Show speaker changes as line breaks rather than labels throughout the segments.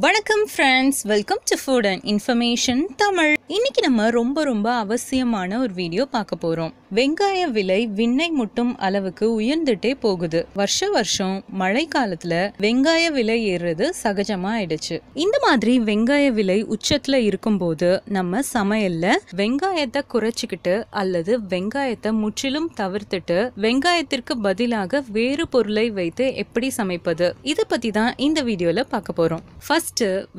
வணக்கம் friends, welcome to food and information Tamil. இன்னைக்கு நம்ம ரொம்ப அவசியமான ஒரு வீடியோ பார்க்க போறோம். வெங்காய விலை விண்ணை முட்டும் அளவுக்கு உயர்ந்துட்டே போகுது. வருஷம் மழை காலத்துல வெங்காய விலை ஏறுறது சகஜமா ஆயிடுச்சு. இந்த மாதிரி வெங்காய விலை உச்சத்துல இருக்கும்போது நம்ம சமையல்ல வெங்காயத்தை குறைச்சிக்கிட்டு அல்லது வெங்காயத்தை முற்றிலும் தவிர்த்துட்டு வெங்காயத்திற்கு பதிலாக வேறு பொருளை வைத்து எப்படி சமைப்பது, இதை பத்தி தான் இந்த வீடியோல பார்க்க போறோம். ஃபர்ஸ்ட்,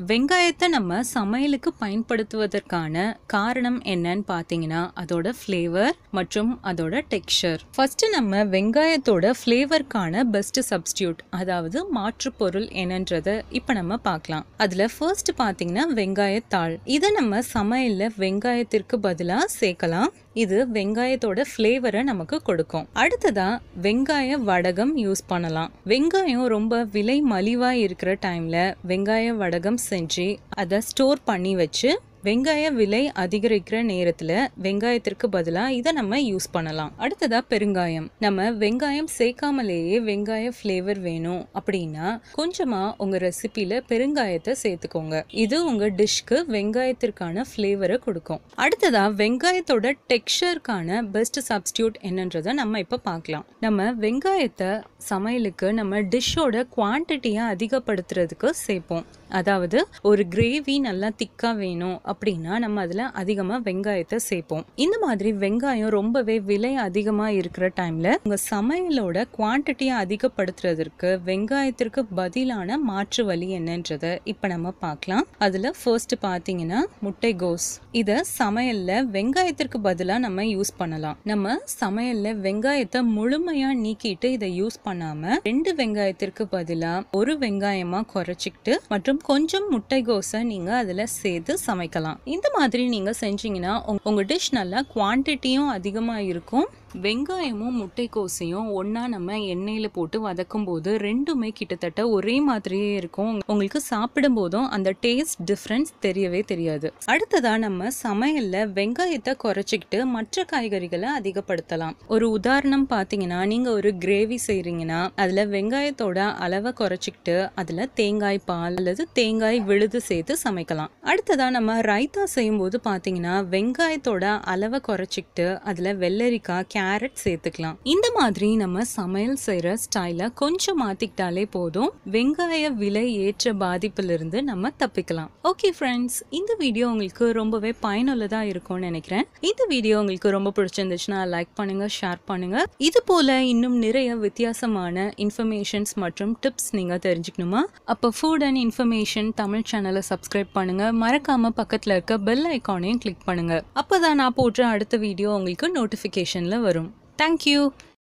வெங்காயத்தை நம்ம சமையலுக்கு பயன்படுத்துவதற்கான காரணம் என்னன்னு பார்த்தீங்கன்னா அதோட ஃப்ளேவர் மற்றும் அதோட டெக்ஸ்சர். ஃபர்ஸ்ட் நம்ம வெங்காயத்தோட ஃப்ளேவருக்கான பெஸ்ட் சப்ஸ்டியூட், அதாவது மாற்று பொருள் என்னன்றத இப்ப நம்ம பார்க்கலாம். அதுல ஃபர்ஸ்ட் பார்த்தீங்கன்னா வெங்காயத்தாள். இதை நம்ம சமையல்ல வெங்காயத்திற்கு பதிலா சேர்க்கலாம். இது வெங்காயத்தோட ஃப்ளேவரை நமக்கு கொடுக்கும். அடுத்ததா வெங்காய வடகம் யூஸ் பண்ணலாம். வெங்காயம் ரொம்ப விலை மலிவா இருக்கிற டைம்ல வெங்காய வடகம் செஞ்சு அதை ஸ்டோர் பண்ணி வச்சு வெங்காய விலை அதிகரிக்கிற நேரத்துல வெங்காயத்திற்கு பதிலா இதை நம்ம யூஸ் பண்ணலாம். அடுத்ததா பெருங்காயம். நம்ம வெங்காயம் சேர்க்காமலேயே வெங்காய ஃப்ளேவர் வேணும் அப்படின்னா கொஞ்சமா உங்க ரெசிபில பெருங்காயத்தை சேர்த்துக்கோங்க. இது உங்க டிஷ்க்கு வெங்காயத்திற்கான ஃப்ளேவரை கொடுக்கும். அடுத்ததா வெங்காயத்தோட டெக்ஸ்சருக்கான பெஸ்ட் சப்ஸ்டியூட் என்னன்றதை நம்ம இப்ப பார்க்கலாம். நம்ம வெங்காயத்தை சமையலுக்கு நம்ம டிஷ்ஷோட குவான்டிட்டியை அதிகப்படுத்துறதுக்கு சேர்ப்போம். அதாவது ஒரு கிரேவி நல்லா திக்கா வேணும் அப்படின்னா நம்ம அதுல அதிகமா வெங்காயத்தை சேர்ப்போம். இந்த மாதிரி வெங்காயம் ரொம்பவே விலை அதிகமா இருக்கிற டைம்ல உங்க சமையலோட குவான்டிட்டியை அதிகப்படுத்துறதுக்கு வெங்காயத்திற்கு பதிலான மாற்று வழி என்னன்றத இப்ப நம்ம பார்க்கலாம். அதுல ஃபர்ஸ்ட் பாத்தீங்கன்னா முட்டைகோஸ். இத சமையல்ல வெங்காயத்திற்கு பதிலா நம்ம யூஸ் பண்ணலாம். நம்ம சமையல்ல வெங்காயத்தை முழுமையா நீக்கிட்டு இதை யூஸ் பண்ணாம 2 வெங்காயத்திற்கு பதிலா 1 வெங்காயமா குறைச்சிக்கிட்டு மற்றும் கொஞ்சம் முட்டைகோஸை நீங்க அதுல சேர்த்து சமைக்கலாம். இந்த மாதிரி நீங்க செஞ்சீங்கன்னா உங்க டிஷ் நல்லா குவான்டிட்டியும் அதிகமா இருக்கும். வெங்காயமும் முட்டைக்கோசையும் ஒன்னா நம்ம எண்ணெயில போட்டு வதக்கும் போது ரெண்டுமே கிட்டத்தட்ட ஒரே மாதிரியே இருக்கும். உங்களுக்கு சாப்பிடும் போதும் அந்த டேஸ்ட் டிஃபரன்ஸ் தெரியவே தெரியாது. அடுத்ததா நம்ம சமையல்ல வெங்காயத்தை குறைச்சிக்கிட்டு மற்ற காய்கறிகளை அதிகப்படுத்தலாம். ஒரு உதாரணம் பாத்தீங்கன்னா, நீங்க ஒரு கிரேவி செய்றீங்கன்னா அதுல வெங்காயத்தோட அளவை குறைச்சிக்கிட்டு அதுல தேங்காய் பால் அல்லது தேங்காய் விழுது சேர்த்து சமைக்கலாம். அடுத்ததா நம்ம ரைத்தா செய்யும் போது பாத்தீங்கன்னா வெங்காயத்தோட அளவை குறைச்சிக்கிட்டு அதுல வெள்ளரிக்காய், கேரட் சேர்த்துக்கலாம். இந்த மாதிரி நம்ம சமையல் செய்யற ஸ்டைல கொஞ்சம் மாத்திக்கிட்டாலே போதும், வெங்காய விலை ஏற்ற பாதிப்பிலிருந்து நம்ம தப்பிக்கலாம். ஓகே ஃப்ரெண்ட்ஸ், இந்த வீடியோ உங்களுக்கு ரொம்பவே பயனுள்ளதா இருக்கும்னு நினைக்கிறேன். இந்த வீடியோ உங்களுக்கு ரொம்ப பிடிச்சிருந்துச்சுன்னா லைக் பண்ணுங்க, ஷேர் பண்ணுங்க. இது போல இன்னும் நிறைய வித்தியாசமான இன்ஃபர்மேஷன்ஸ் மற்றும் டிப்ஸ் நீங்க தெரிஞ்சுக்கணுமா? அப்ப ஃபுட் அண்ட் இன்ஃபர்மேஷன் தமிழ் சேனலை சப்ஸ்கிரைப் பண்ணுங்க. மறக்காம பக்கத்துல இருக்க பெல் ஐகானையும் கிளிக் பண்ணுங்க. அப்பதான் நான் போடுற அடுத்த வீடியோ உங்களுக்கு நோட்டிபிகேஷன்ல வரும். Thank you.